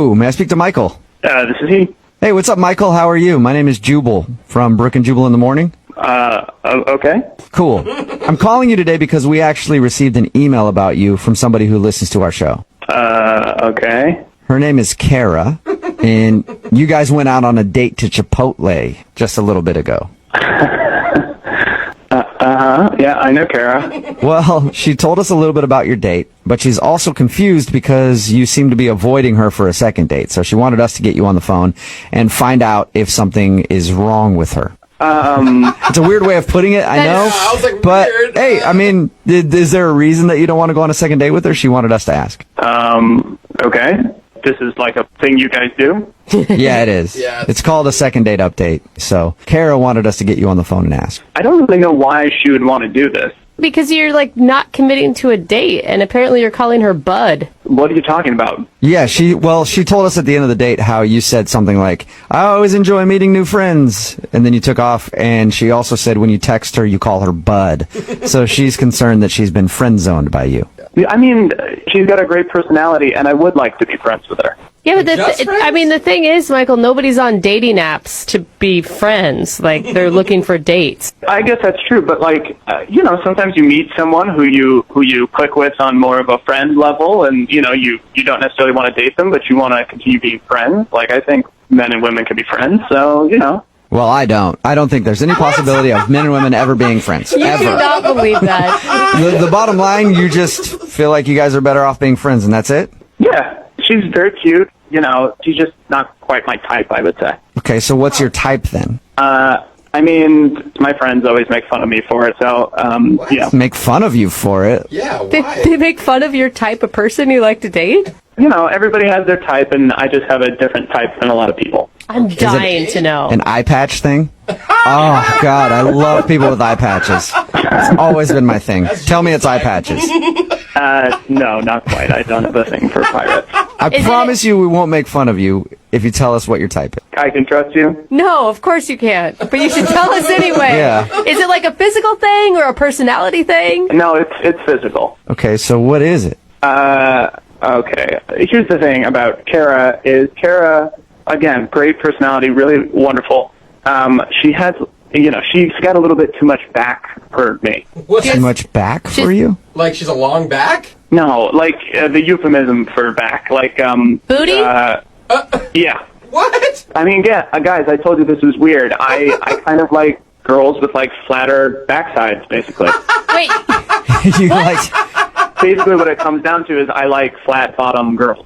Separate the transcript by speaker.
Speaker 1: Ooh, may I speak to Michael?
Speaker 2: This is he.
Speaker 1: Hey, what's up, Michael? How are you? My name is Jubal from Brook and Jubal in the Morning.
Speaker 2: Okay.
Speaker 1: Cool. I'm calling you today because we actually received an email about you from somebody who listens to our show.
Speaker 2: Okay.
Speaker 1: Her name is Kara, and you guys went out on a date to Chipotle just a little bit ago.
Speaker 2: Yeah, I know Kara.
Speaker 1: Well, she told us a little bit about your date, but she's also confused because you seem to be avoiding her for a second date. So she wanted us to get you on the phone and find out if something is wrong with her. It's a weird way of putting it, I know.
Speaker 3: I was like,
Speaker 1: but
Speaker 3: weird.
Speaker 1: hey, I mean, is there a reason that you don't want to go on a second date with her? She wanted us to ask.
Speaker 2: Okay. This is like a thing you guys do?
Speaker 1: Yeah, it is.
Speaker 3: Yeah.
Speaker 1: It's called a second date update. So Kara wanted us to get you on the phone and ask.
Speaker 2: I don't really know why she would want to do this.
Speaker 4: Because you're, like, not committing to a date, and apparently you're calling her bud.
Speaker 2: What are you talking about?
Speaker 1: Yeah, she told us at the end of the date how you said something like, I always enjoy meeting new friends. And then you took off, and she also said when you text her, you call her bud. So she's concerned that she's been friend-zoned by you.
Speaker 2: I mean, she's got a great personality, and I would like to be friends with her.
Speaker 4: Yeah, but
Speaker 3: Just friends?
Speaker 4: the thing is, Michael, nobody's on dating apps to be friends. Like, they're looking for dates.
Speaker 2: I guess that's true, but sometimes you meet someone who you click with on more of a friend level, and you don't necessarily want to date them, but you want to continue being friends. Like, I think men and women can be friends, so
Speaker 1: Well, I don't. I don't think there's any possibility of men and women ever being friends.
Speaker 4: You
Speaker 1: Ever.
Speaker 4: do not believe that.
Speaker 1: The bottom line, you just feel like you guys are better off being friends, and that's it?
Speaker 2: Yeah, she's very cute. She's just not quite my type, I would say.
Speaker 1: Okay, so what's your type then?
Speaker 2: I mean, my friends always make fun of me for it, so,
Speaker 1: Make fun of you for it.
Speaker 3: Yeah,
Speaker 4: They
Speaker 3: why?
Speaker 4: make fun of your type of person you like to date?
Speaker 2: everybody has their type, and I just have a different type than a lot of people.
Speaker 4: I'm dying to know.
Speaker 1: An eye patch thing? Oh, God, I love people with eye patches. It's always been my thing. Tell me it's eye patches.
Speaker 2: No, not quite. I don't have a thing for pirates.
Speaker 1: I promise you we won't make fun of you if you tell us what your type is.
Speaker 2: I can trust you?
Speaker 4: No, of course you can't. But you should tell us anyway.
Speaker 1: Yeah.
Speaker 4: Is it like a physical thing or a personality thing?
Speaker 2: No, it's physical.
Speaker 1: Okay, so what is it?
Speaker 2: Okay. Here's the thing about Kara is again, great personality, really wonderful. She's got a little bit too much back for me.
Speaker 3: What's
Speaker 1: Too much back for you?
Speaker 3: Like she's a long back?
Speaker 2: No, like the euphemism for back, like
Speaker 4: Booty?
Speaker 2: Yeah.
Speaker 3: What?
Speaker 2: I mean, yeah, guys, I told you this was weird. I kind of like girls with like flatter backsides, basically.
Speaker 4: Wait,
Speaker 1: You like...
Speaker 2: Basically, what it comes down to is I like flat bottom girls.